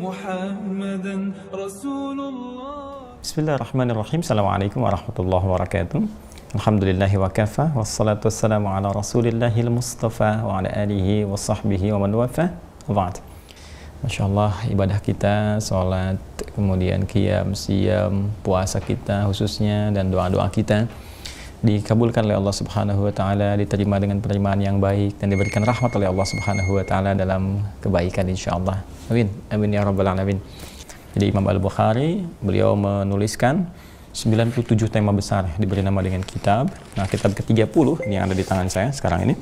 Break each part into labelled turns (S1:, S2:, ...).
S1: محمدا رسول الله.
S2: Bismillahirrahmanirrahim. Assalamualaikum warahmatullahi wabarakatuh. Alhamdulillahi wa kafa, wassalatu wassalamu ala rasulillahil mustafa wa ala alihi wa sahbihi wa man wafa. Ba'd. Masya Allah, ibadah kita, sholat, kemudian qiyam, siyam, puasa kita khususnya, dan doa-doa kita dikabulkan oleh Allah Subhanahu wa Ta'ala, diterima dengan penerimaan yang baik, dan diberikan rahmat oleh Allah Subhanahu wa Ta'ala dalam kebaikan insyaallah. Amin, amin ya rabbal alamin. Jadi Imam Al-Bukhari, beliau menuliskan 97 tema besar, diberi nama dengan kitab. Nah, kitab ke-30 ini yang ada di tangan saya sekarang ini,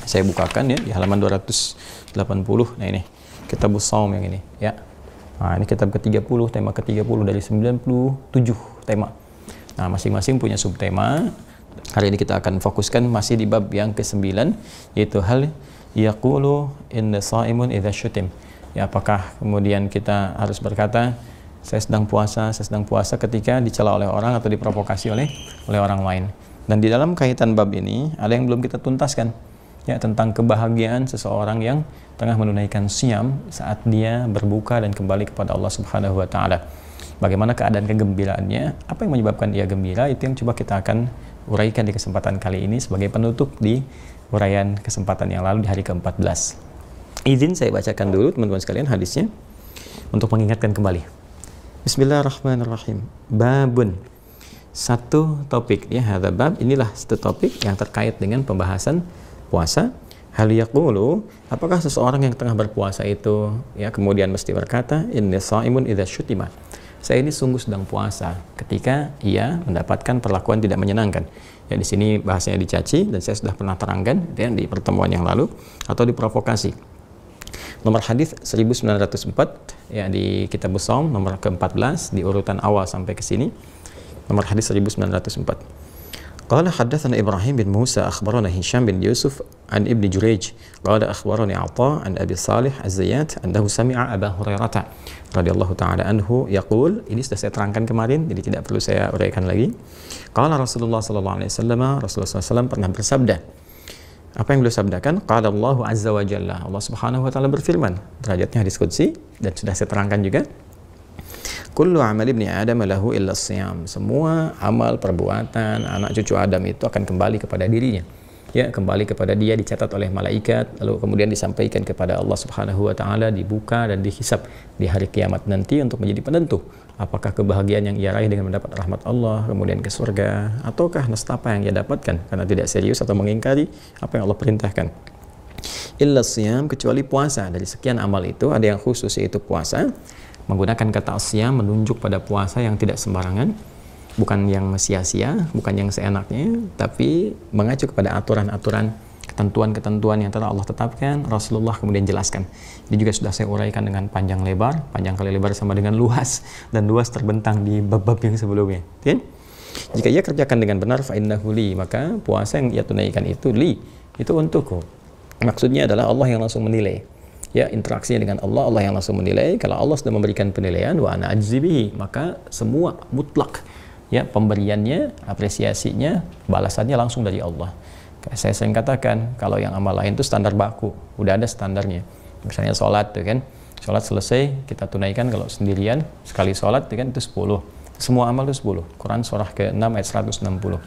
S2: saya bukakan ya di halaman 280. Nah, ini Kitabus Shaum yang ini ya. Nah, ini kitab ke-30, tema ke-30 dari 97 tema. Nah, masing-masing punya subtema. Hari ini kita akan fokuskan masih di bab yang ke-9, yaitu hal yaqulu inna sha'imun idza syutim. Ya, apakah kemudian kita harus berkata saya sedang puasa ketika dicela oleh orang atau diprovokasi oleh orang lain. Dan di dalam kaitan bab ini ada yang belum kita tuntaskan, ya, tentang kebahagiaan seseorang yang tengah menunaikan siam saat dia berbuka dan kembali kepada Allah Subhanahu wa Ta'ala. Bagaimana keadaan kegembiraannya, apa yang menyebabkan dia gembira, itu yang coba kita akan uraikan di kesempatan kali ini sebagai penutup di uraian kesempatan yang lalu di hari ke-14. Izin saya bacakan dulu teman-teman sekalian hadisnya untuk mengingatkan kembali. Bismillahirrahmanirrahim. Babun, satu topik ya, hadza bab, inilah satu topik yang terkait dengan pembahasan puasa. Hal yaqulu, apakah seseorang yang tengah berpuasa itu ya kemudian mesti berkata inni shaimun idza syutima, saya ini sungguh sedang puasa ketika ia mendapatkan perlakuan tidak menyenangkan. Ya, di sini bahasanya dicaci, dan saya sudah pernah terangkan ya, di pertemuan yang lalu, atau diprovokasi. Nomor hadis 1904 ya di Kitabus Shaum, nomor ke-14 di urutan awal sampai ke sini. Nomor hadis 1904. Qala haddatsana Ibrahim bin Musa akhbarana Hisham bin Yusuf an Ibnu Jurayj qala akhbarani Atha an Abi Salih Az-Zayyat annahu sami'a Abu Hurairah radhiyallahu ta'ala anhu yaqul, ini sudah saya terangkan kemarin jadi tidak perlu saya uraikan lagi. Qala Rasulullah sallallahu alaihi wasallam, Rasulullah SAW pernah bersabda. Apa yang beliau sabdakan? Qala Allahu azza wa jalla, Allah Subhanahu wa Ta'ala berfirman, derajatnya hadis qudsi dan sudah saya terangkan juga. Kullu amal ibni Adam lahu illa siyam. Semua amal perbuatan anak cucu Adam itu akan kembali kepada dirinya. Ya, kembali kepada dia, dicatat oleh malaikat, lalu kemudian disampaikan kepada Allah Subhanahu wa Ta'ala, dibuka dan dihisab di hari kiamat nanti untuk menjadi penentu apakah kebahagiaan yang ia raih dengan mendapat rahmat Allah, kemudian ke surga, ataukah nestapa yang ia dapatkan karena tidak serius atau mengingkari apa yang Allah perintahkan. Illa siyam, kecuali puasa. Dari sekian amal itu ada yang khusus, yaitu puasa. Menggunakan kata asyam menunjuk pada puasa yang tidak sembarangan, bukan yang sia-sia, bukan yang seenaknya, tapi mengacu kepada aturan-aturan, ketentuan-ketentuan yang telah Allah tetapkan, Rasulullah kemudian jelaskan. Ini juga sudah saya uraikan dengan panjang lebar, panjang kali lebar sama dengan luas, dan luas terbentang di bab-bab yang sebelumnya. Ya? Jika ia kerjakan dengan benar, fa innahu li, maka puasa yang ia tunaikan itu li, itu untukku. Maksudnya adalah Allah yang langsung menilai. Ya, interaksinya dengan Allah, Allah yang langsung menilai. Kalau Allah sudah memberikan penilaian, wa ana ajzibihi, maka semua mutlak ya pemberiannya, apresiasinya, balasannya langsung dari Allah. Saya sering katakan, kalau yang amal lain itu standar baku, udah ada standarnya. Misalnya sholat tuh kan, sholat selesai kita tunaikan, kalau sendirian sekali sholat tuh kan itu 10. Semua amal itu 10. Quran surah ke-6 ayat 160.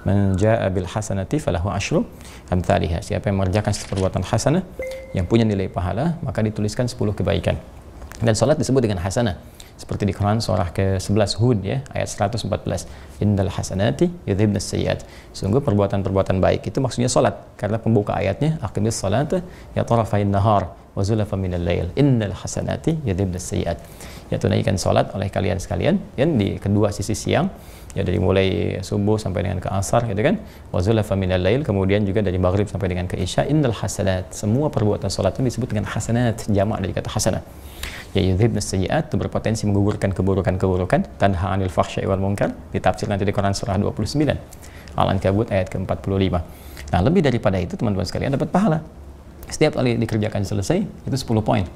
S2: Man jaa bil hasanati falahu asyru amsalihha. Siapa yang mengerjakan perbuatan hasanah yang punya nilai pahala, maka dituliskan 10 kebaikan. Dan salat disebut dengan hasanah. Seperti di Quran surah ke-11 Hud ya, ayat 114. Innal hasanati yudhibnas sayyiat. Sungguh perbuatan-perbuatan baik itu maksudnya salat, karena pembuka ayatnya aqimis salata ya tarafain nahar wa zulafan minal lail. Innal hasanati yudhibnas sayyiat. Ya, tunaikan salat oleh kalian sekalian ya, di kedua sisi siang. Ya, dari mulai subuh sampai dengan ke asar gitu kan, wa zulafa minal lail, kemudian juga dari maghrib sampai dengan ke isya. Innal hasanat, semua perbuatan salat itu disebut dengan hasanat, jamak dari kata hasanah. Ya, yudhibnas sayyiat, itu berpotensi menggugurkan keburukan-keburukan, tanha 'anil fahsya'i wal munkar, ditafsir nanti di Quran surah 29 Al-Ankabut ayat ke-45. Nah, lebih daripada itu teman-teman sekalian dapat pahala. Setiap kali dikerjakan selesai itu 10 poin.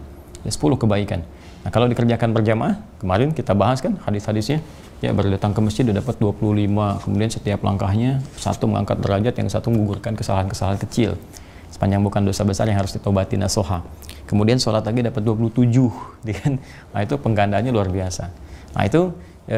S2: Ya, 10 kebaikan. Nah, kalau dikerjakan berjamaah, kemarin kita bahas kan hadis-hadisnya, ya, baru datang ke masjid udah dapat 25, kemudian setiap langkahnya satu mengangkat derajat, yang satu menggugurkan kesalahan-kesalahan kecil. sepanjang bukan dosa besar yang harus ditobati nasuha. Kemudian sholat lagi dapat 27, kan? Nah itu penggandaannya luar biasa. Nah itu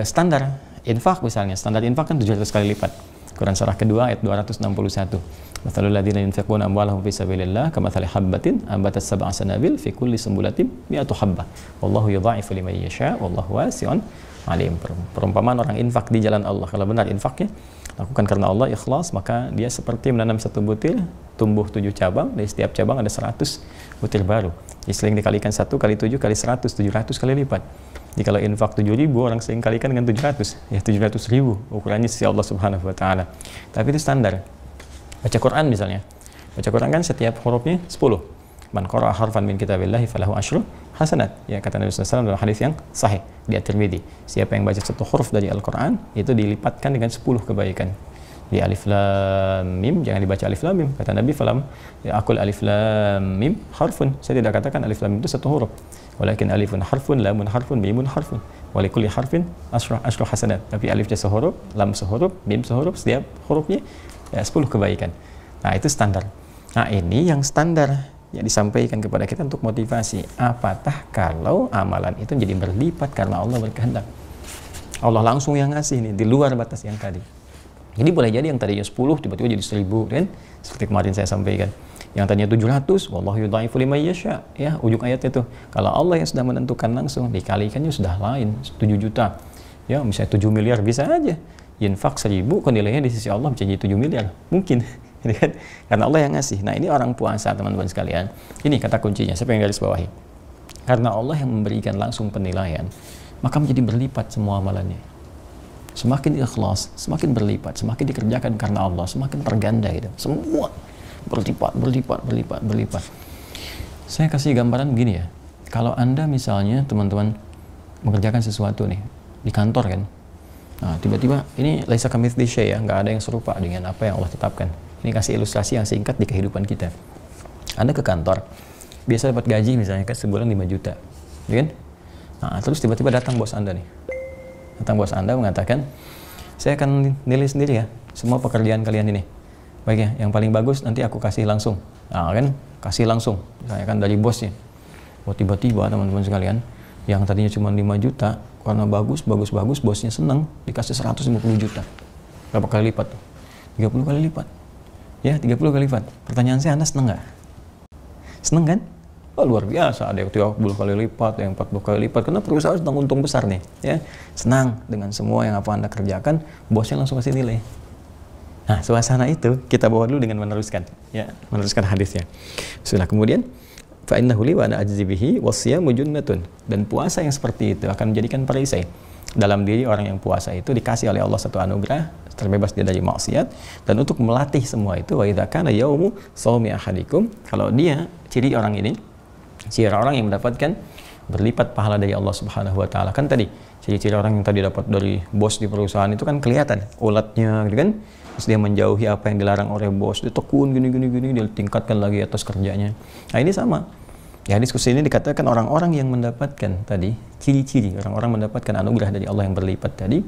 S2: standar infak misalnya, standar infak kan 700 kali lipat. Quran surah kedua ayat 261. Mathalul ladzina yunfiquna amwalahum fi sabilillah kamathali habbatin ambatat sab'a sanabil fi kulli sumbulatin mi'atu habbah. Wallahu yudha'ifu liman yasha' wallahu wasi'un alim. Perumpamaan orang infak di jalan Allah. Kalau benar infaknya lakukan karena Allah ikhlas, maka dia seperti menanam satu butir, tumbuh 7 cabang, dari setiap cabang ada 100 butir baru. Jadi sering dikalikan 1 kali 7 kali 100, 700 kali lipat. Jadi kalau infak 7.000, orang sering kalikan dengan 700, ya 700.000 ukurannya sisi Allah Subhanahu wa taala. Tapi itu standar. Baca Quran misalnya. Baca Quran kan setiap hurufnya 10. Man qara'a harfan min kitabillahi falahu asyru hasanat. Ya kata Nabi SAW dalam hadis yang sahih di At-Tirmidzi. Siapa yang baca satu huruf dari Al-Qur'an itu dilipatkan dengan 10 kebaikan. Di alif lam mim jangan dibaca alif lam mim. Kata Nabi falam ya aqul alif lam mim harfun. Saya tidak katakan alif lam mim itu satu huruf. Walakin alifun harfun, lamun harfun, mimun harfun. Walikulli harfin asyru hasanat. Tapi alifnya sehuruf, lam sehuruf, mim sehuruf, setiap hurufnya ya 10 kebaikan. Nah, itu standar. Nah, ini yang standar yang disampaikan kepada kita untuk motivasi. Apatah kalau amalan itu jadi berlipat karena Allah berkehendak. Allah langsung yang ngasih nih, di luar batas yang tadi. Jadi boleh jadi yang tadinya 10 tiba-tiba jadi 1000 kan? Seperti kemarin saya sampaikan. Yang tadinya 700, wallahu yudha'ifu liman yasha. Ya, ujung ayatnya itu. Kalau Allah yang sudah menentukan langsung, dikalikannya sudah lain, 7 juta. Ya, misalnya 7 miliar bisa aja. Infak 1000, kok nilainya di sisi Allah bisa jadi 7 miliar. Mungkin. Karena Allah yang ngasih. Nah, ini orang puasa, teman-teman sekalian. Ini kata kuncinya, saya pengen garis bawahi. Karena Allah yang memberikan langsung penilaian, maka menjadi berlipat semua amalannya. Semakin ikhlas, semakin berlipat, semakin dikerjakan karena Allah, semakin terganda gitu. Semua berlipat. Saya kasih gambaran begini ya. Kalau Anda misalnya teman-teman mengerjakan sesuatu nih di kantor kan. Nah, tiba-tiba ini laisa kamitslihi syai' ya, nggak ada yang serupa dengan apa yang Allah tetapkan. Ini kasih ilustrasi yang singkat di kehidupan kita. Anda ke kantor, biasa dapat gaji misalnya kan sebulan 5 juta. Ya kan? Nah, terus tiba-tiba datang bos Anda nih. Datang bos Anda mengatakan, "Saya akan nilai sendiri ya semua pekerjaan kalian ini. Baik ya, yang paling bagus nanti aku kasih langsung." Nah kan, kasih langsung, misalnya kan dari bosnya. Oh tiba-tiba teman-teman sekalian, yang tadinya cuma 5 juta, karena bagus, bosnya senang, dikasih 150 juta. Berapa kali lipat tuh? 30 kali lipat. Ya, 30 kali lipat. Pertanyaan saya, Anda senang nggak? Senang kan? Oh, luar biasa, ada yang 30 kali lipat, ada yang 40 kali lipat, karena perusahaan sedang untung besar nih. Ya, senang dengan semua yang apa Anda kerjakan, bosnya langsung kasih nilai. Nah, suasana itu kita bawa dulu dengan meneruskan hadisnya. Sudah kemudian fa innahu li wa ana ajzi bihi wasyamu junnatun. Dan puasa yang seperti itu akan menjadikan perisai. Dalam diri orang yang puasa itu dikasih oleh Allah satu anugerah, terbebas dia dari maksiat, dan untuk melatih semua itu wa idza kana yaumu shaumi ahadikum, kalau dia ciri orang yang mendapatkan berlipat pahala dari Allah Subhanahu wa taala. Kan tadi ciri-ciri orang yang tadi dapat dari bos di perusahaan itu kan kelihatan ulatnya gitu kan. Terus dia menjauhi apa yang dilarang oleh bos, dia tekun gini, dia tingkatkan lagi atas kerjanya. Nah ini sama. Ya diskusi ini dikatakan orang-orang yang mendapatkan tadi ciri-ciri, orang-orang mendapatkan anugerah dari Allah yang berlipat tadi,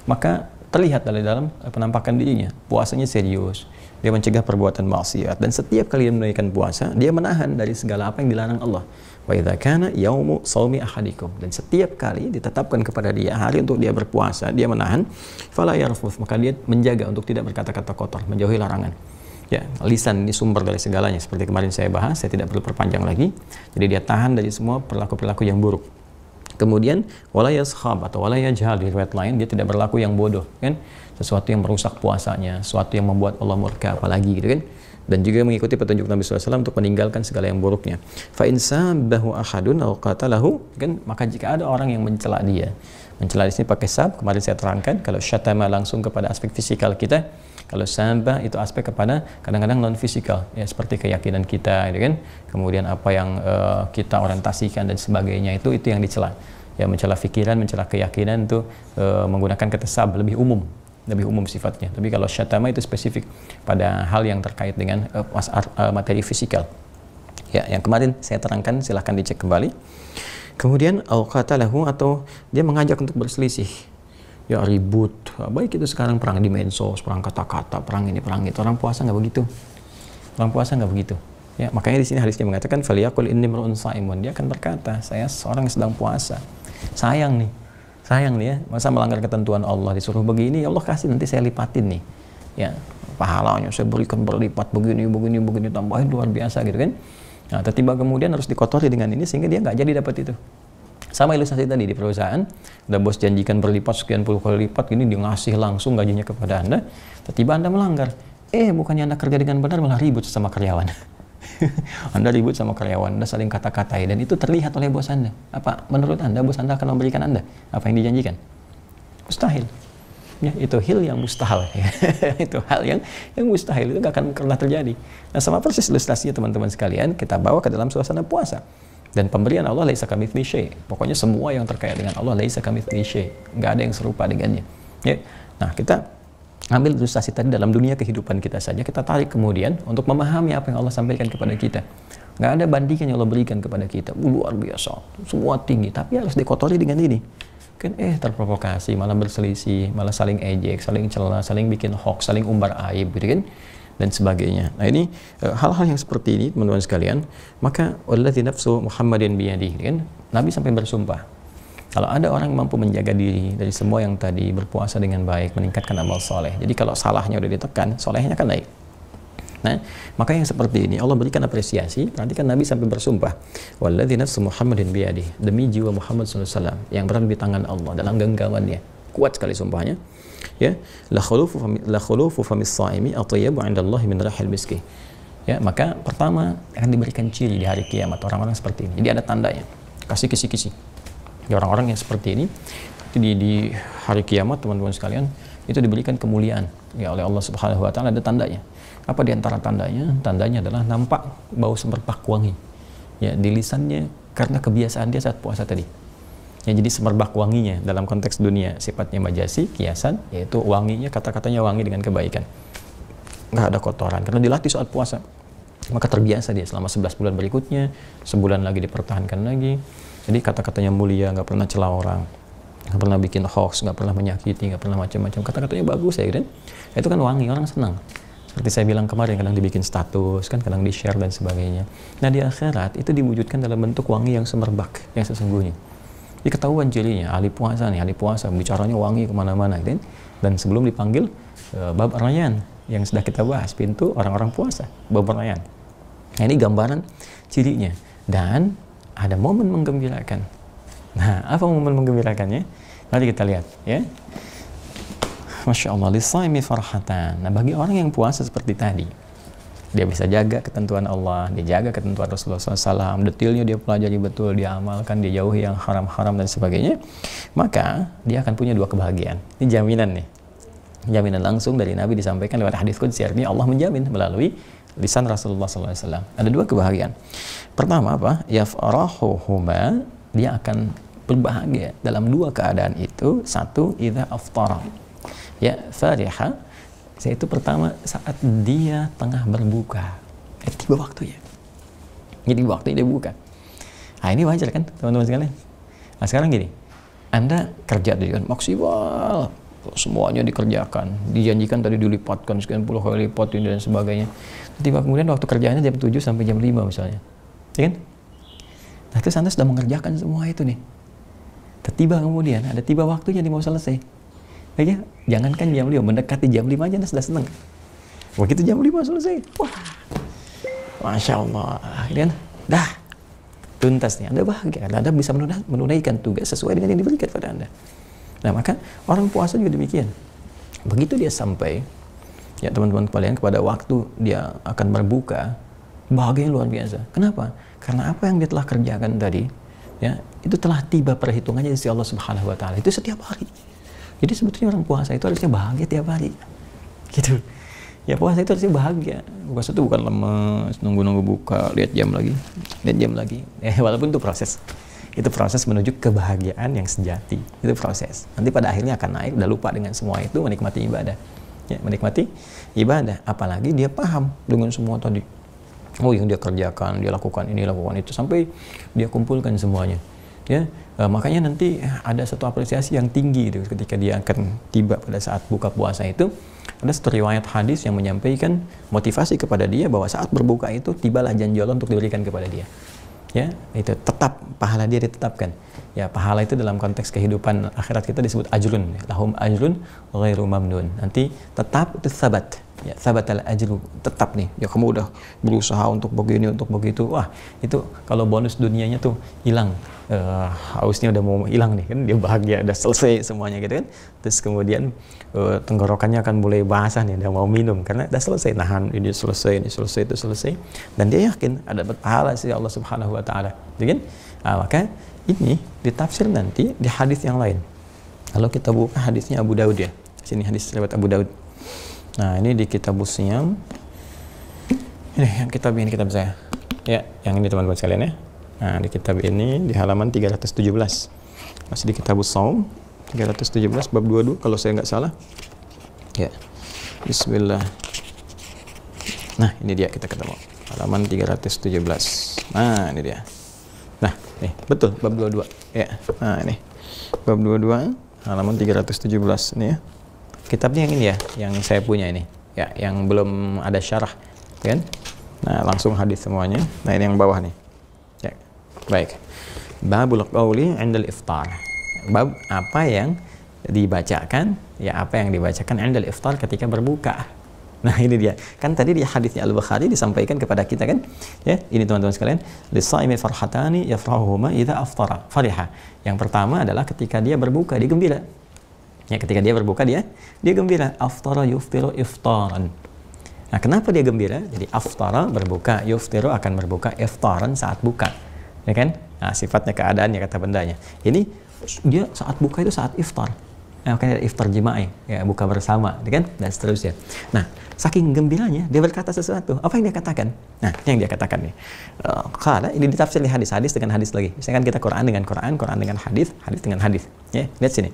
S2: maka terlihat dari dalam penampakan dirinya. Puasanya serius, dia mencegah perbuatan maksiat, dan setiap kali dia menunaikan puasa, dia menahan dari segala apa yang dilarang Allah. Wa idza kana yaumu shaumi ahadikum, dan setiap kali ditetapkan kepada dia hari untuk dia berpuasa, dia menahan, fala yarfuth, maka dia menjaga untuk tidak berkata-kata kotor, menjauhi larangan. Ya, lisan ini sumber dari segalanya, seperti kemarin saya bahas, saya tidak perlu perpanjang lagi. Jadi dia tahan dari semua perilaku-perilaku yang buruk. Kemudian wala yashab atau wala yajhal, di riwayat lain dia tidak berlaku yang bodoh, kan? Sesuatu yang merusak puasanya, sesuatu yang membuat Allah murka, apalagi gitu kan? Dan juga mengikuti petunjuk Nabi SAW untuk meninggalkan segala yang buruknya. Fa in sabahu ahadun aw qatalahu, kan? Maka jika ada orang yang mencela dia, mencela di sini pakai sab, kemarin saya terangkan, kalau syatama langsung kepada aspek fisikal kita, kalau sabah itu aspek kepada kadang-kadang non fisikal, ya seperti keyakinan kita, gitu kan? Kemudian apa yang kita orientasikan dan sebagainya, itu yang dicela. Ya, mencela pikiran, mencela keyakinan itu menggunakan kata sab, lebih umum sifatnya. Tapi kalau syatama itu spesifik pada hal yang terkait dengan materi fisikal. Ya, yang kemarin saya terangkan, silahkan dicek kembali. Kemudian al-qatalahu, atau dia mengajak untuk berselisih. Ya, ribut. Baik itu sekarang perang di medsos, perang kata-kata, perang ini, perang itu. Orang puasa nggak begitu. Ya, makanya di sini hadisnya mengatakan faliyaqul inni mar'un shaimun. Dia akan berkata, saya seorang yang sedang puasa. Sayang nih ya, masa melanggar ketentuan Allah, disuruh begini, ya Allah kasih, nanti saya lipatin nih. Ya, pahalanya saya berikan berlipat begini, tambahin luar biasa gitu kan. Nah, tiba-tiba kemudian harus dikotori dengan ini sehingga dia nggak jadi dapat itu. Sama ilustrasi tadi di perusahaan, udah bos janjikan berlipat sekian puluh kali lipat, ini dia ngasih langsung gajinya kepada Anda, tiba-tiba Anda melanggar. Bukannya Anda kerja dengan benar, malah ribut sama karyawan. Anda ribut sama karyawan, Anda saling kata-katai, dan itu terlihat oleh bos Anda. Apa menurut Anda bos Anda akan memberikan Anda apa yang dijanjikan? Mustahil. Ya, itu hal yang mustahil. Itu hal yang mustahil, itu gak akan pernah terjadi. Nah, sama persis ilustrasinya teman-teman sekalian, kita bawa ke dalam suasana puasa. Dan pemberian Allah laisa kamitslihi syai'. Pokoknya semua yang terkait dengan Allah laisa kamitslihi syai'. Gak ada yang serupa dengannya. Ya. Nah, kita ambil ilustrasi tadi dalam dunia kehidupan kita saja, kita tarik kemudian untuk memahami apa yang Allah sampaikan kepada kita. Nggak ada bandingan yang Allah berikan kepada kita. Luar biasa, semua tinggi, tapi harus dikotori dengan ini. Kan terprovokasi, malah berselisih, malah saling ejek, saling cela, saling bikin hoax, saling umbar aib, gitu kan? Dan sebagainya. Nah, ini hal-hal yang seperti ini, teman-teman sekalian, maka wallazi nafsu Muhammadin biyadihi, kan? Nabi sampai bersumpah, kalau ada orang yang mampu menjaga diri dari semua yang tadi, berpuasa dengan baik, meningkatkan amal soleh. Jadi kalau salahnya udah ditekan, solehnya kan naik. Nah, maka yang seperti ini Allah berikan apresiasi. Perhatikan Nabi sampai bersumpah, walladzi nafsu Muhammadin biyadihi, demi jiwa Muhammad SAW yang berada di tangan Allah dalam genggamannya. Kuat sekali sumpahnya. Ya, la khulufu famis shaimi atyabu 'indallahi min rahil miski. Ya, maka pertama akan diberikan ciri di hari kiamat orang-orang seperti ini. Jadi ada tandanya. Kasih kisi-kisi. Ya, orang-orang yang seperti ini itu di hari kiamat, teman-teman sekalian, itu diberikan kemuliaan ya oleh Allah Subhanahu wa taala. Ada tandanya. Apa di antara tandanya? Tandanya adalah nampak bau semerbak wangi. Ya, di lisannya karena kebiasaan dia saat puasa tadi. Ya, jadi semerbak wanginya dalam konteks dunia sifatnya majasi, kiasan, yaitu wanginya, kata-katanya wangi dengan kebaikan. Nggak ada kotoran karena dilatih saat puasa. Maka terbiasa dia selama 11 bulan berikutnya, sebulan lagi dipertahankan lagi. Jadi kata-katanya mulia, nggak pernah celah orang, nggak pernah bikin hoax, nggak pernah menyakiti, nggak pernah macam-macam. Kata-katanya bagus ya, kan? Itu kan wangi, orang senang. Seperti saya bilang kemarin, kadang dibikin status, kan kadang di-share dan sebagainya. Nah, di akhirat itu diwujudkan dalam bentuk wangi yang semerbak, yang sesungguhnya. Diketahuan cirinya, ahli puasa nih, ahli puasa, bicaranya wangi kemana-mana, kan? Dan sebelum dipanggil bab Rayyan yang sudah kita bahas, pintu orang-orang puasa, bab Rayyan. Nah, ini gambaran cirinya. Dan ada momen menggembirakan. Nah, apa momen menggembirakannya? Mari kita lihat, ya. Masya Allah, lisaimi farhatan. Nah, bagi orang yang puasa seperti tadi, dia bisa jaga ketentuan Allah, dia jaga ketentuan Rasulullah SAW, detailnya dia pelajari betul, dia amalkan, dia jauhi yang haram-haram dan sebagainya, maka dia akan punya dua kebahagiaan. Ini jaminan nih. Jaminan langsung dari Nabi disampaikan lewat hadis qudsi, artinya Allah menjamin melalui lisan Rasulullah SAW. Ada dua kebahagiaan. Pertama apa? Yafrahuhuma, dia akan berbahagia dalam dua keadaan itu. Satu, idza aftara. Ya, fariha, yaitu pertama saat dia tengah berbuka. Tiba waktunya. Jadi waktunya dia buka. Nah, ini wajar kan, teman-teman sekalian? Nah, sekarang gini, Anda kerja dengan maksimal, semuanya dikerjakan, dijanjikan tadi dilipatkan sekian puluh kali lipat ini dan sebagainya. Tiba kemudian waktu kerjaannya jam 7 sampai jam 5 misalnya, ya kan? Nah, terus Anda sudah mengerjakan semua itu nih. Tiba kemudian ada tiba waktunya nih mau selesai. Ya, jangankan jam 5, mendekati jam 5 aja Anda sudah senang. Begitu jam 5 selesai, wah, Masya Allah, kan? Dah tuntas nih, Anda bahagia, Anda bisa menunaikan tugas sesuai dengan yang diberikan pada Anda. Nah, maka orang puasa juga demikian. Begitu dia sampai, ya teman-teman sekalian, kepada waktu dia akan berbuka, bahagia luar biasa. Kenapa? Karena apa yang dia telah kerjakan tadi, ya, itu telah tiba perhitungannya di sisi Allah Subhanahu wa taala. Itu setiap hari. Jadi sebetulnya orang puasa itu harusnya bahagia tiap hari. Gitu. Ya, puasa itu harusnya bahagia. Puasa itu bukan lemes, nunggu-nunggu buka, lihat jam lagi. Walaupun itu proses. Itu proses menuju kebahagiaan yang sejati. Itu proses. Nanti pada akhirnya akan naik, udah lupa dengan semua itu, menikmati ibadah. Ya, menikmati ibadah. Apalagi dia paham dengan semua tadi. Oh, yang dia kerjakan, dia lakukan ini, lakukan itu, sampai dia kumpulkan semuanya. Ya, makanya nanti ada satu apresiasi yang tinggi itu ketika dia akan tiba pada saat buka puasa itu. Ada satu riwayat hadis yang menyampaikan motivasi kepada dia bahwa saat berbuka itu tibalah janji Allah untuk diberikan kepada dia. Ya, itu tetap pahala dia ditetapkan. Ya, pahala itu dalam konteks kehidupan akhirat kita disebut ajrun. Lahum ajrun ghairu mamnun. Nanti tetap itu sabat. Ya, sabatal ajru, tetap nih. Ya, kamu udah berusaha untuk begini, untuk begitu. Wah, itu kalau bonus dunianya tuh hilang. Hausnya udah mau hilang nih kan, dia bahagia, udah selesai semuanya gitu kan. Terus kemudian tenggorokannya akan mulai basah nih, udah mau minum karena udah selesai, nahan ini selesai, itu selesai, dan dia yakin ada pahala sih Allah Subhanahu wa taala. Gitu kan? Maka ini ditafsir nanti di hadis yang lain. Kalau kita buka hadisnya Abu Daud ya. Sini hadis riwayat Abu Daud. Nah, ini di Kitabus Shiyam. Ini yang kitab saya. Ya, yang ini teman-teman sekalian ya. Nah, di kitab ini di halaman 317. Masih di Kitabus Shaum 317 bab 22 kalau saya nggak salah. Ya. Bismillah. Nah, ini dia kita ketemu. Halaman 317. Nah, ini dia. Nah, nih, betul bab 22. Ya. Nah, ini. Bab 22 halaman 317 ini ya. Kitabnya yang ini ya, yang saya punya ini. Ya, yang belum ada syarah, kan? Nah, langsung hadis semuanya. Nah, ini yang bawah nih. Ya. Baik. Babul qauli 'indal iftar. Bab apa yang dibacakan, ya apa yang dibacakan 'indal iftar ketika berbuka. Nah, ini dia. Kan tadi di hadisnya Al-Bukhari disampaikan kepada kita kan? Ya, ini teman-teman sekalian, lis-shaimi farhatani yafrahuhuma idza aftara. Fariha. Yang pertama adalah ketika dia berbuka, dia gembira. Ya, ketika dia berbuka dia gembira. Aftara yuftiru iftaran. Nah, kenapa dia gembira? Jadi aftara berbuka, yuftiru akan berbuka, iftaran saat buka. Ya kan? Nah, sifatnya keadaannya kata bendanya. Ini dia saat buka itu saat iftar. Nah, makanya iftar jima'i, ya buka bersama, ya kan? Dan seterusnya. Nah, saking gembiranya dia berkata sesuatu. Apa yang dia katakan? Nah, yang dia katakan nih. Qala, ini ditafsir di hadis dengan hadis lagi. Misalkan kita Quran dengan Quran, Quran dengan hadis dengan hadis. Ya, lihat sini.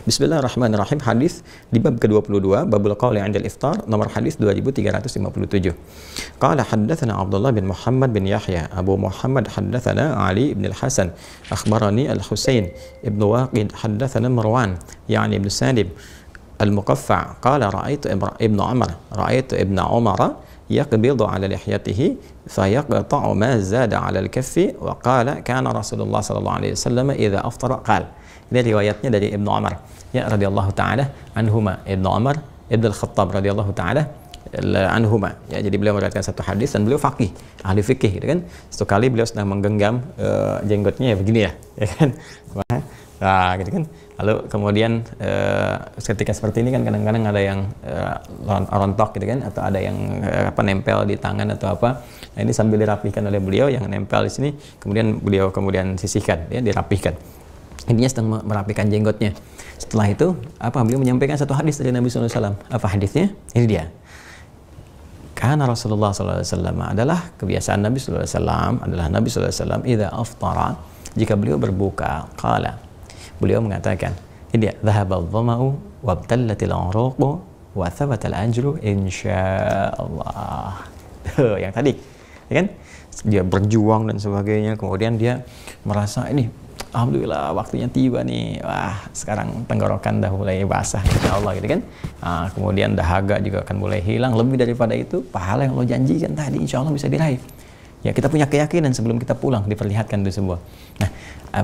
S2: Bismillahirrahmanirrahim. Hadis di bab ke-22, babul qauli 'indal iftar, nomor hadis 2357. Qala haddatsana Abdullah bin Muhammad bin Yahya, Abu Muhammad haddatsana Ali bin Al-Hasan, akhbarani Al-Husain ibn Waqid haddatsana Marwan, yani ibn Salim Al-Muqaffa, qala ra'aitu ibn Umar yaqbidu 'ala lihyatihi fayaqta'u ma zada 'ala al-kaffi wa qala kana Rasulullah sallallahu alaihi wasallam idza aftara qala. Ini riwayatnya dari Ibnu Umar ya radhiyallahu taala anhuma. Ibnu Umar Ibnu Al-Khattab radhiyallahu taala anhuma. Ya, jadi beliau meriwayatkan satu hadis dan beliau faqih, ahli fikih gitu kan. Satu kali beliau sedang menggenggam jenggotnya ya begini ya kan. Nah, gitu kan. Lalu kemudian ketika seperti ini kan kadang-kadang ada yang rontok gitu kan, atau ada yang nempel di tangan atau apa. Nah, ini sambil dirapihkan oleh beliau, yang nempel di sini kemudian beliau sisihkan ya, dirapihkan. Intinya sedang merapikan jenggotnya. Setelah itu, beliau menyampaikan satu hadis dari Nabi SAW. Apa hadisnya? Ini dia. Karena Rasulullah SAW adalah kebiasaan Nabi SAW, Nabi SAW idza aftara, jika beliau berbuka, qala, beliau mengatakan, ini dia, dhahabal dhama'u wabtallatil uruqu wa thabatal ajru insyaallah. Yang tadi, ya kan? Dia berjuang dan sebagainya, kemudian dia merasa ini alhamdulillah waktunya tiba nih. Wah, sekarang tenggorokan dah mulai basah insya Allah gitu kan. Nah, kemudian dahaga juga akan mulai hilang. Lebih daripada itu, pahala yang Allah janjikan tadi insya Allah bisa diraih. Ya, kita punya keyakinan sebelum kita pulang diperlihatkan itu semua. Nah,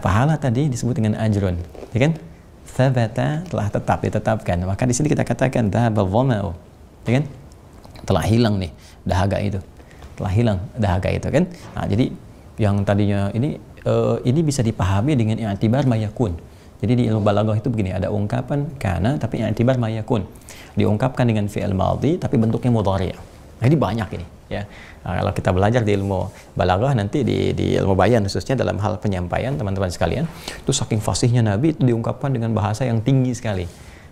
S2: pahala tadi disebut dengan ajrun, ya kan? Thabata, telah ditetapkan. Maka di sini kita katakan dhahabal dhama'u, ya kan? Telah hilang nih dahaga itu. Telah hilang dahaga itu kan. Nah, jadi yang tadinya ini bisa dipahami dengan i'tibar mayakun. Jadi di ilmu balaghah itu begini, ada ungkapan kana tapi i'tibar mayakun. Diungkapkan dengan fi'il madhi tapi bentuknya mudhari'. Nah, ini banyak ini ya. Nah, kalau kita belajar di ilmu balaghah nanti di ilmu bayan khususnya dalam hal penyampaian teman-teman sekalian, itu saking fasihnya Nabi itu diungkapkan dengan bahasa yang tinggi sekali.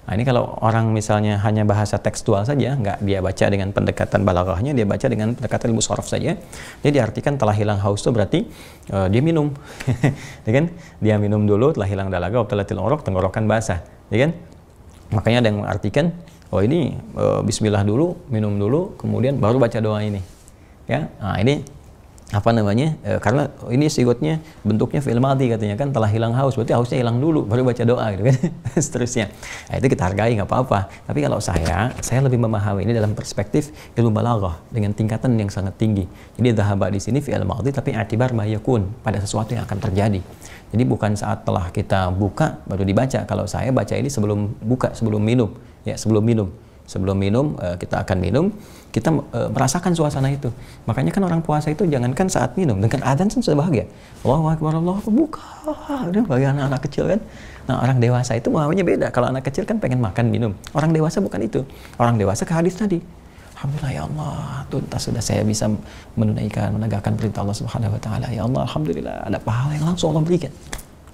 S2: Nah, ini kalau orang misalnya hanya bahasa tekstual saja, nggak dia baca dengan pendekatan balaghahnya, dia baca dengan pendekatan ilmu sharaf saja, dia diartikan telah hilang haus itu berarti dia minum, ya kan? Dia minum dulu, telah hilang dahaga, wabtalatil uruq, tenggorokan basah, ya kan? Makanya ada yang mengartikan, oh ini bismillah dulu, minum dulu, kemudian baru baca doa ini, ya. Nah, ini apa namanya, karena ini sigotnya bentuknya fi'il madhi katanya kan, telah hilang haus, berarti hausnya hilang dulu baru baca doa gitu kan. Seterusnya, nah, itu kita hargai nggak apa-apa. Tapi kalau saya lebih memahami ini dalam perspektif ilmu balaghah dengan tingkatan yang sangat tinggi. Jadi dhahaba di sini fi'il madhi tapi i'tibar ma yakun, pada sesuatu yang akan terjadi. Jadi bukan saat telah kita buka baru dibaca. Kalau saya baca ini sebelum buka, sebelum minum, ya sebelum minum. Sebelum minum, kita akan minum, kita merasakan suasana itu. Makanya kan orang puasa itu jangankan saat minum, dengan adzan sudah bahagia. Allahu Akbar, Allahu Akbar, buka. Udah bagi anak-anak kecil kan. Nah, orang dewasa itu maunya beda. Kalau anak kecil kan pengen makan, minum. Orang dewasa bukan itu. Orang dewasa ke hadis tadi. Alhamdulillah ya Allah, tuntas sudah saya bisa menegakkan perintah Allah Subhanahu wa taala. Ya Allah, alhamdulillah ada pahala yang langsung Allah berikan.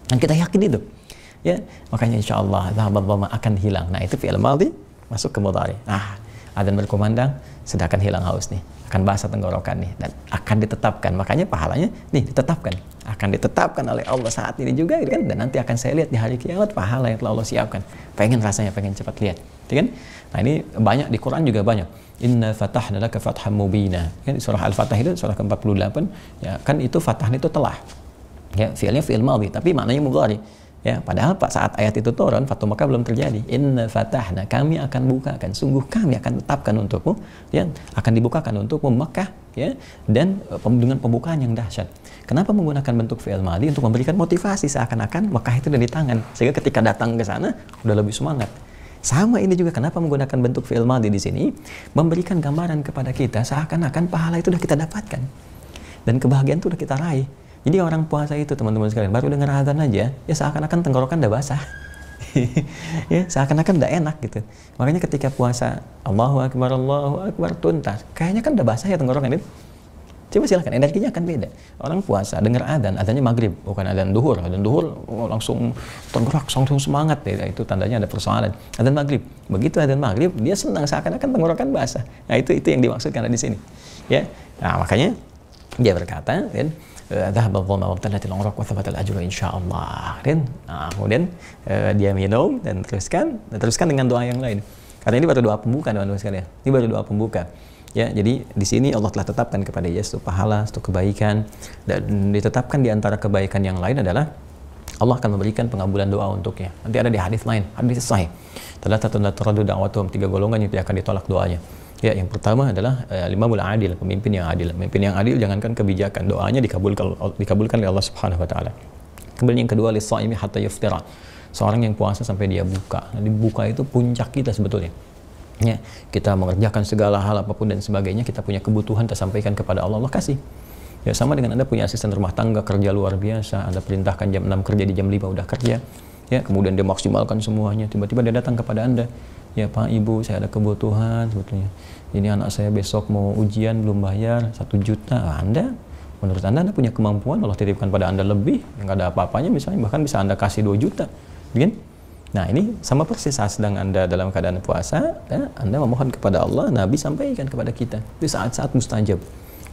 S2: Dan kita yakin itu. Ya, makanya insyaallah dhahabad dhama akan hilang. Nah, itu fi'il madhi masuk ke mudhari. Nah, adzan berkumandang, sudah akan hilang haus nih, akan basah tenggorokan nih, dan akan ditetapkan. Makanya pahalanya nih ditetapkan, akan ditetapkan oleh Allah saat ini juga, gitu kan? Dan nanti akan saya lihat di hari kiamat pahala yang telah Allah siapkan. Pengen rasanya, pengen cepat lihat, gitu kan? Nah, ini banyak di Quran juga banyak. Inna fatahna laka fatham mubina. Kan surah Al-Fatah itu surah ke-48, ya kan itu fatahnya itu telah. Ya, fi'ilnya fi'il madhi, tapi maknanya mudhari. Ya, padahal saat ayat itu turun, Fatu Makkah belum terjadi. Inna fatahna, kami akan bukakan, sungguh kami akan tetapkan untukmu, ya, akan dibukakan untukmu Makkah, ya, dan dengan pembukaan yang dahsyat. Kenapa menggunakan bentuk fi'il madhi? Untuk memberikan motivasi, seakan-akan Makkah itu udah di tangan, sehingga ketika datang ke sana udah lebih semangat. Sama ini juga, kenapa menggunakan bentuk fi'il madhi di sini? Memberikan gambaran kepada kita seakan-akan pahala itu udah kita dapatkan dan kebahagiaan itu udah kita raih. Jadi orang puasa itu teman-teman sekalian, baru dengar azan aja, ya seakan-akan tenggorokan udah basah. Ya, seakan-akan udah enak gitu. Makanya ketika puasa, Allahu Akbar, tuntas. Kayaknya kan udah basah ya tenggorokan itu. Coba silakan, energinya akan beda. Orang puasa, dengar azan, azannya maghrib, bukan azan duhur. Azan duhur langsung tergerak, langsung semangat. Ya, itu tandanya ada persoalan. Azan maghrib, begitu azan maghrib, dia senang seakan-akan tenggorokan basah. Nah, itu yang dimaksudkan di sini. Ya, nah makanya dia berkata, kan, dhahaba dhama wa btallatil uraq wa thabatal ajru insyaallah. Dan kemudian dia minum dan teruskan dengan doa yang lain. Karena ini baru doa pembuka, teman-teman sekalian. Ini baru doa pembuka. Ya, jadi di sini Allah telah tetapkan kepada dia satu pahala, satu kebaikan, dan ditetapkan di antara kebaikan yang lain adalah Allah akan memberikan pengabulan doa untuknya. Nanti ada di hadis lain, hadis sahih. Thalathatun la turaddu da'watuhum, 3 golongan yang tidak akan ditolak doanya. Ya, yang pertama adalah imamul adil, pemimpin yang adil. Pemimpin yang adil jangankan kebijakan, doanya dikabulkan oleh Allah Subhanahu wa taala. Kemudian yang kedua, lis-shaimi hatta yuftira. Seorang yang puasa sampai dia buka. Nah, buka itu puncak kita sebetulnya. Ya, kita mengerjakan segala hal apapun dan sebagainya, kita punya kebutuhan, kita sampaikan kepada Allah, Allah kasih. Ya, sama dengan Anda punya asisten rumah tangga kerja luar biasa, Anda perintahkan jam 6 kerja, di jam 5 udah kerja. Ya, kemudian dia maksimalkan semuanya, tiba-tiba dia datang kepada Anda. Ya Pak, Ibu, saya ada kebutuhan sebetulnya. Ini anak saya besok mau ujian belum bayar 1 juta. Anda, menurut Anda punya kemampuan, Allah titipkan pada Anda lebih, yang ada apa-apanya misalnya, bahkan bisa Anda kasih 2 juta. Kan? Nah, ini sama persis saat sedang Anda dalam keadaan puasa, ya, Anda memohon kepada Allah, Nabi sampaikan kepada kita. Itu saat-saat mustajab,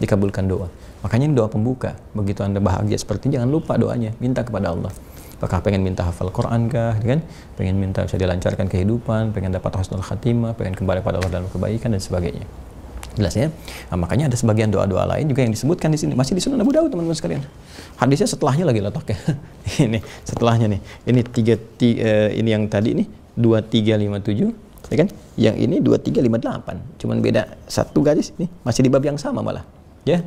S2: dikabulkan doa. Makanya ini doa pembuka. Begitu Anda bahagia seperti ini, jangan lupa doanya, minta kepada Allah. Apakah pengen minta hafal Quran kah, kan? Pengen minta bisa dilancarkan kehidupan, pengen dapat husnul khatimah, pengen kembali pada Allah dalam kebaikan dan sebagainya. Jelas ya? Nah, makanya ada sebagian doa-doa lain juga yang disebutkan di sini, masih di Sunan Abu Daud, teman-teman sekalian. Hadisnya setelahnya lagi letaknya. Ini setelahnya nih. Ini ini yang tadi nih 2357, ya kan? Yang ini 2358. Cuman beda 1 garis nih, masih di bab yang sama malah. Ya.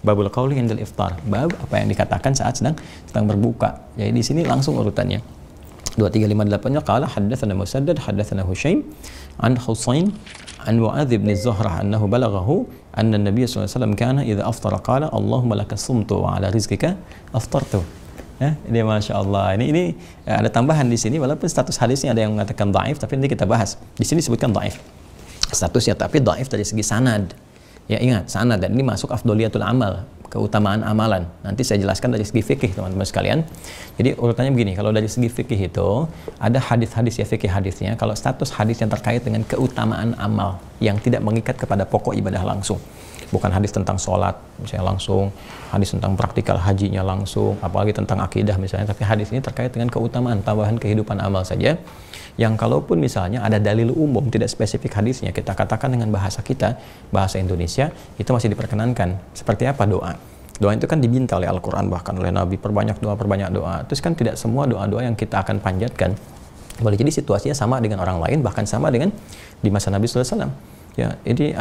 S2: Babul qauli indal iftar, bab apa yang dikatakan saat sedang berbuka. Jadi di sini langsung urutannya. 2358-nya qala haddatsana Musaddad haddatsana Husyaim an Husain an Mu'adz bin Zuhrah annahu balaghahu anna an-nabiy sallallahu alaihi wasallam kana idza aftara qala Allahumma laka sumtu wa ala rizqika aftartu. Ya, ini Masya Allah. Ini ada tambahan di sini, walaupun status hadisnya ada yang mengatakan dhaif, tapi nanti kita bahas. Di sini disebutkan dhaif statusnya, tapi dhaif dari segi sanad. Ya, ingat, sanad, dan ini masuk afdoliyatul amal, keutamaan amalan. Nanti saya jelaskan dari segi fikih, teman-teman sekalian. Jadi urutannya begini, kalau dari segi fikih itu ada hadis-hadis ya, fikih hadisnya. Kalau status hadis yang terkait dengan keutamaan amal yang tidak mengikat kepada pokok ibadah langsung, bukan hadis tentang sholat misalnya langsung, hadis tentang praktikal hajinya langsung, apalagi tentang akidah misalnya, tapi hadis ini terkait dengan keutamaan tambahan kehidupan amal saja. yang kalaupun misalnya ada dalil umum tidak spesifik hadisnya, kita katakan dengan bahasa kita, bahasa Indonesia, itu masih diperkenankan. Seperti apa doa? Doa itu kan diminta oleh Al-Quran, bahkan oleh Nabi, perbanyak doa. Terus kan tidak semua doa-doa yang kita akan panjatkan boleh jadi situasinya sama dengan orang lain, bahkan sama dengan di masa Nabi SAW. Ya, ini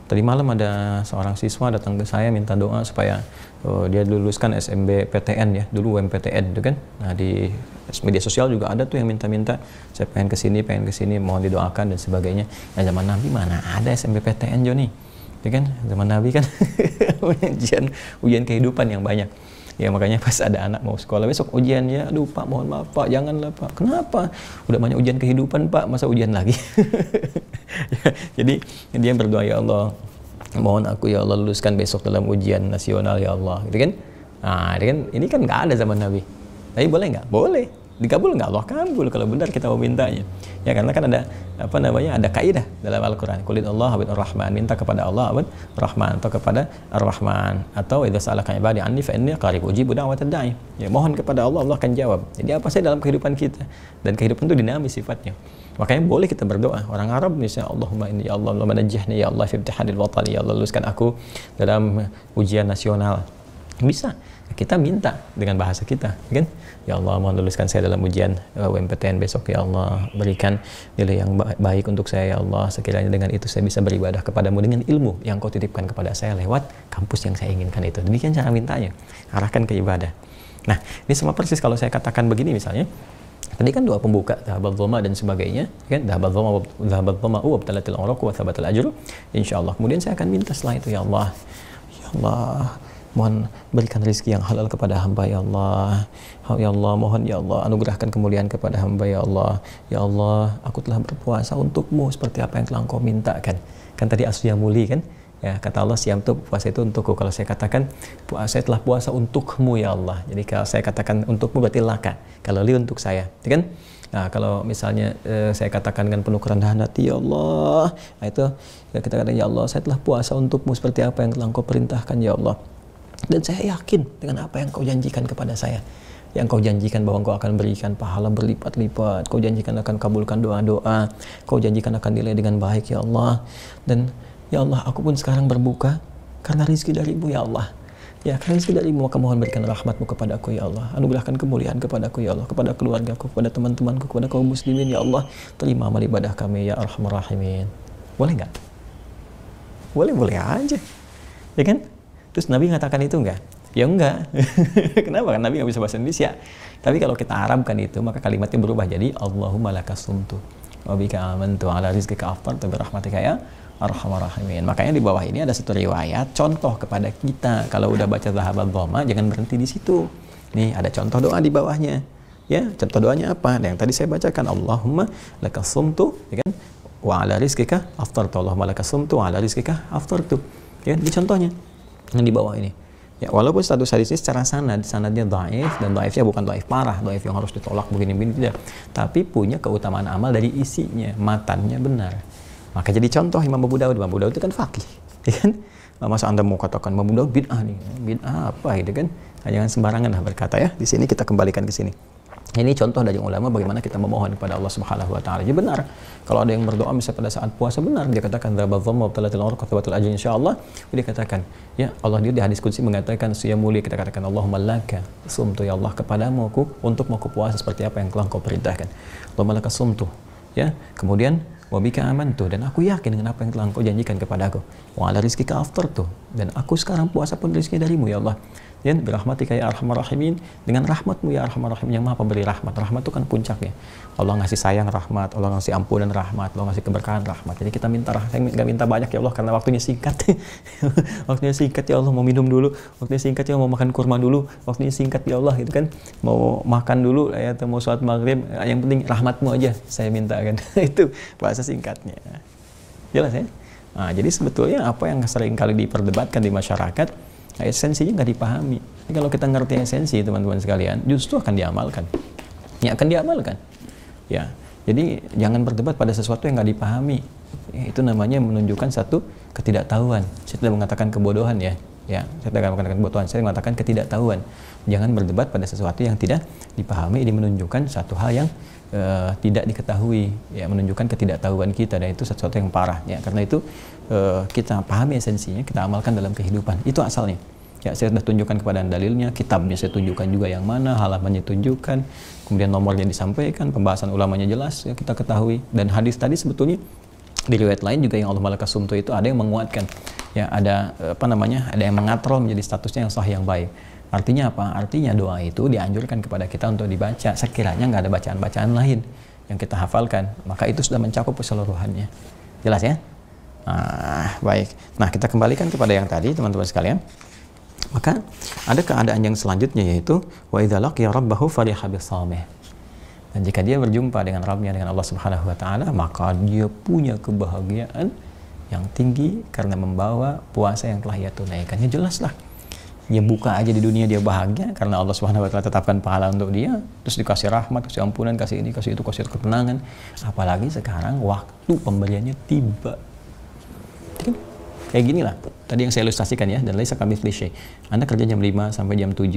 S2: tadi malam ada seorang siswa datang ke saya minta doa supaya dia luluskan SMBPTN ya, dulu UMPTN itu kan. Nah, di media sosial juga ada tuh yang minta-minta, saya pengen kesini, mohon didoakan dan sebagainya. Nah, zaman Nabi mana ada SMBPTN Joni? Ya kan, zaman Nabi kan ujian kehidupan yang banyak. Ya makanya pas ada anak mau sekolah besok ujiannya, aduh Pak mohon maaf Pak, janganlah Pak. Kenapa? Udah banyak ujian kehidupan Pak, masa ujian lagi? Jadi dia berdoa, ya Allah, mohon aku ya Allah luluskan besok dalam ujian nasional ya Allah, gitu kan? Nah, ini kan nggak ada zaman Nabi. Tapi boleh nggak? Boleh. Dikabul nggak? Allah kabul kalau benar kita mau mintanya. Ya karena kan ada ada kaidah dalam Al-Qur'an. Qul Allah abid ar-Rahman, minta kepada Allah abid Rahman atau kepada Ar-Rahman, atau idza sa'alaka ibadi anni fa inni qarib ujibu da'watad da'i. Ya mohon kepada Allah, Allah akan jawab. Jadi apa saja dalam kehidupan kita, dan kehidupan itu dinamis sifatnya. Makanya boleh kita berdoa. Orang Arab misalnya Allahumma inni ya Allah manajjihni ya Allah fi imtihanil watani, ya Allah luluskan aku dalam ujian nasional. Bisa kita minta dengan bahasa kita, kan? Ya Allah, mohon luluskan saya dalam ujian UMPTN besok, ya Allah, berikan nilai yang baik untuk saya, ya Allah, sekiranya dengan itu saya bisa beribadah kepadamu dengan ilmu yang kau titipkan kepada saya lewat kampus yang saya inginkan itu. Demikian cara mintanya, arahkan ke ibadah. Nah, ini sama persis kalau saya katakan begini misalnya, tadi kan doa pembuka, dhahabat dhoma dan sebagainya, kan? Dhahabat dhoma wa btalatil uraq wa thabatal ajru, insyaallah. Kemudian saya akan minta setelah itu, ya Allah, mohon berikan rezeki yang halal kepada hamba, ya Allah. Ya Allah, mohon ya Allah anugerahkan kemuliaan kepada hamba, ya Allah. Ya Allah, aku telah berpuasa untukmu seperti apa yang telah engkau minta, kan? Kan tadi asyamuli kan? Ya, kata Allah siam itu puasa itu untukku. Kalau saya katakan saya telah puasa untukmu, ya Allah. Jadi kalau saya katakan untukmu berarti laka. Kalau li untuk saya, ya kan? Nah, kalau misalnya saya katakan dengan penuh kerendahan hati, ya Allah, nah itu ya, kita katakan, ya Allah, saya telah puasa untukmu seperti apa yang telah engkau perintahkan, ya Allah. Dan saya yakin dengan apa yang kau janjikan kepada saya, yang kau janjikan bahwa kau akan berikan pahala berlipat-lipat, kau janjikan akan kabulkan doa-doa, kau janjikan akan nilai dengan baik, ya Allah. Dan ya Allah, aku pun sekarang berbuka karena rezeki darimu, ya Allah. Ya, karena rezeki darimu, maka mohon berikan rahmatmu kepadaku, ya Allah. Anugerahkan kemuliaan kepadaku, ya Allah, kepada keluargaku, kepada teman-temanku, kepada kaum muslimin, ya Allah. Terima amal ibadah kami, ya Arhamar Rahimin. Boleh nggak? Boleh aja, ya kan? Terus Nabi mengatakan itu enggak? Ya enggak. Kenapa? Kan Nabi nggak bisa bahasa Indonesia. Tapi kalau kita Arabkan itu, maka kalimatnya berubah jadi Allahumma laka sumtu wa bika amantu ala rizqika aftartu bi rahmatika ya arhamar rahimin. Makanya di bawah ini ada satu riwayat contoh kepada kita. Kalau udah baca dhahabat dhoma, jangan berhenti di situ. Nih ada contoh doa di bawahnya. Ya, contoh doanya apa? Nah, yang tadi saya bacakan, Allahumma laka sumtu, ya kan? Wa ala rizqika aftartu. Allahumma laka sumtu wa ala rizqika aftartu. Ya, di contohnya yang di bawah ini. Ya, walaupun status hadis ini secara sanadnya dhaif, dan dhaifnya bukan dhaif parah, dhaif yang harus ditolak begini-begini, tidak. Tapi punya keutamaan amal dari isinya, matannya benar. Maka jadi contoh Imam Abu Daud itu kan faqih, ya kan? Masa Anda mau katakan Imam Abu Daud bid'ah nih? Bid'ah apa gitu kan? Nah, jangan sembarangan lah berkata ya. Di sini kita kembalikan ke sini. Ini contoh dari ulama bagaimana kita memohon kepada Allah Subhanahu wa taala. Jadi benar. Kalau ada yang berdoa misalnya pada saat puasa, benar dia katakan dzabadzam wa talatil urq wa ajr insyaallah. Dia katakan, ya Allah, dia di hadis qudsi mengatakan siyamuli, kita katakan Allahumma laka sumtu, ya Allah, kepadamu aku untuk mau puasa seperti apa yang telah Engkau perintahkan. Allahumma laka sumtu. Ya, kemudian wa bika amantu, dan aku yakin dengan apa yang telah Engkau janjikan kepadaku. Wa ala rizqika aftartu, dan aku sekarang puasa pun rezeki darimu, ya Allah. Dan birahmatika ya arhamar rahimin, dengan rahmatmu ya arhamar rahimin, yang maha pemberi rahmat. Rahmat itu kan puncaknya. Allah ngasih sayang rahmat, Allah ngasih ampunan rahmat, Allah ngasih keberkahan rahmat. Jadi kita minta rahmat, nggak minta banyak ya Allah, karena waktunya singkat. Waktunya singkat ya Allah, mau minum dulu, waktunya singkat ya mau makan kurma dulu, waktunya singkat ya Allah, gitu kan. Mau makan dulu ya, atau mau sholat maghrib, yang penting rahmatmu aja saya minta, kan. Itu bahasa singkatnya. Jelas ya? Nah, jadi sebetulnya apa yang sering kali diperdebatkan di masyarakat, esensinya nggak dipahami. Jadi kalau kita ngerti esensi, teman-teman sekalian, justru akan diamalkan. Ya, akan diamalkan. Ya, jadi jangan berdebat pada sesuatu yang nggak dipahami. Ya, itu namanya menunjukkan satu ketidaktahuan. Saya tidak mengatakan kebodohan ya. Ya, saya katakan buat Tuhan saya mengatakan ketidaktahuan. Jangan berdebat pada sesuatu yang tidak dipahami. Ini menunjukkan satu hal yang tidak diketahui, ya, menunjukkan ketidaktahuan kita, dan itu sesuatu yang parah. Ya, karena itu kita pahami esensinya, kita amalkan dalam kehidupan. Itu asalnya. Ya, saya sudah tunjukkan kepada dalilnya, kitabnya saya tunjukkan juga yang mana, halamannya tunjukkan, kemudian nomornya disampaikan, pembahasan ulamanya jelas, ya, kita ketahui. Dan hadis tadi sebetulnya di riwayat lain juga yang Allah malakas sumtu itu ada yang menguatkan, ya, ada ada yang mengatrol menjadi statusnya yang sahih, yang baik. Artinya apa? Artinya doa itu dianjurkan kepada kita untuk dibaca sekiranya nggak ada bacaan-bacaan lain yang kita hafalkan, maka itu sudah mencakup keseluruhannya. Jelas ya? Baik. Nah, kita kembalikan kepada yang tadi, teman-teman sekalian. Maka ada keadaan yang selanjutnya, yaitu wa idza laqiya rabbahu fariha bisamih. Dan jika dia berjumpa dengan Rabbnya, dengan Allah Subhanahu wa taala, maka dia punya kebahagiaan yang tinggi karena membawa puasa yang telah ia tunaikan. Ya jelaslah. Dia buka aja di dunia dia bahagia karena Allah Subhanahu wa taala tetapkan pahala untuk dia, terus dikasih rahmat, kasih ampunan, kasih ini, kasih itu, kasih ketenangan. Apalagi sekarang waktu pemberiannya tiba. Kayak gini lah, tadi yang saya ilustrasikan ya, dan laisa kamitslihi syai'. Anda kerja jam 5 sampai jam 7,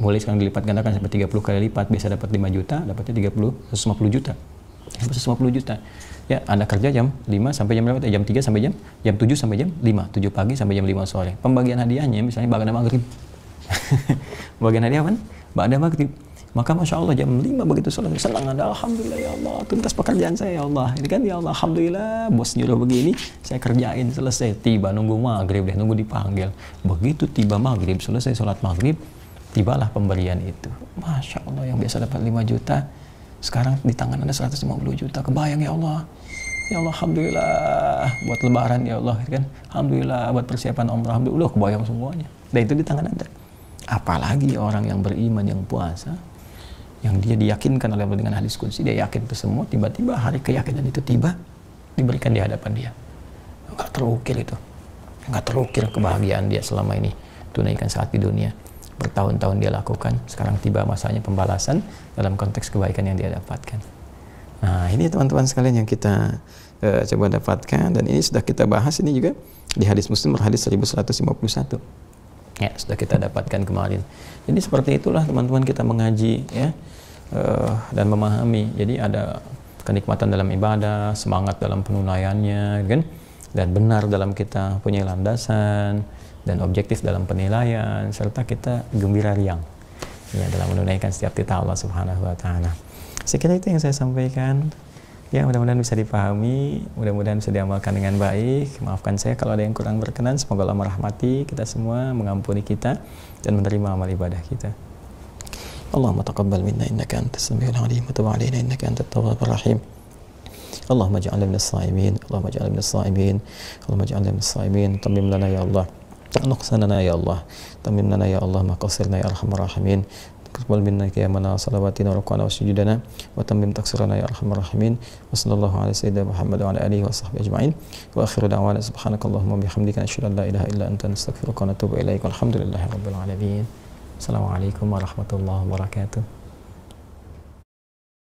S2: mulai sekarang dilipat gandakan sampai 30 kali lipat, biasa dapat 5 juta, dapatnya 150 juta. 150 juta. Ya, Anda kerja jam 5 sampai jam berapa? Jam 3 sampai jam 7 sampai jam 5, 7 pagi sampai jam 5 sore. Pembagian hadiahnya misalnya ba'da maghrib. Bagian hadiah apa? Ba'da maghrib. Maka Masya Allah jam 5 begitu selesai, senang Anda, Alhamdulillah ya Allah, tuntas pekerjaan saya ya Allah. Ini kan ya Allah, Alhamdulillah, bos nyuruh begini, saya kerjain, selesai. Tiba nunggu maghrib deh, nunggu dipanggil. Begitu tiba maghrib, selesai sholat maghrib, tibalah pemberian itu. Masya Allah, yang biasa dapat 5 juta, sekarang di tangan Anda 150 juta. Kebayang ya Allah. Ya Allah, Alhamdulillah, buat lebaran ya Allah, kan? Alhamdulillah, buat persiapan umrah, Alhamdulillah, kebayang semuanya. Dan itu di tangan Anda. Apalagi orang yang beriman, yang puasa, yang dia diyakinkan oleh Allah dengan hadis qudsi, dia yakin itu semua, tiba-tiba hari keyakinan itu tiba, diberikan di hadapan dia. Enggak terukir itu. Enggak terukir kebahagiaan dia selama ini tunaikan saat di dunia. Bertahun-tahun dia lakukan, sekarang tiba masanya pembalasan dalam konteks kebaikan yang dia dapatkan. Nah, ini teman-teman sekalian yang kita coba dapatkan, dan ini sudah kita bahas ini juga di hadis Muslim, hadis 1151. Ya, sudah kita dapatkan kemarin. Jadi seperti itulah teman-teman kita mengaji, ya, dan memahami. Jadi ada kenikmatan dalam ibadah, semangat dalam penunaiannya, kan? Dan benar dalam kita punya landasan, dan objektif dalam penilaian, serta kita gembira riang, ya, dalam menunaikan setiap titah Allah Subhanahu wa taala. Sekiranya itu yang saya sampaikan. Ya, mudah-mudahan bisa dipahami, mudah-mudahan bisa diamalkan dengan baik. Maafkan saya kalau ada yang kurang berkenan. Semoga Allah merahmati kita semua, mengampuni kita, dan menerima amal ibadah kita. Allahumma taqabbal minna innaka antas samiul alim wa tub 'alaina innaka antat tawwabur rahim. Allahumma ij'alna minas sha'imin, Allahumma ij'alna minas sha'imin, Allahumma ij'alna minas sha'imin. Tammim lana ya Allah, nuqsanana ya Allah, tammim lana ya Allah, maqsirna ya arhamar rahimin. Taqabbal minna ya mana salawatina wa rukana wa sujudana wa tammim taqsirana ya arhamar rahimin. Wa sallallahu ala sayyidina Muhammad wa ala alihi wa sahbihi ajma'in. Wa akhiru da'wana subhanakallahumma bihamdika asyhadu an la ilaha illa anta astaghfiruka wa atubu ilaik. Walhamdulillahi rabbil alamin. Assalamualaikum warahmatullahi wabarakatuh.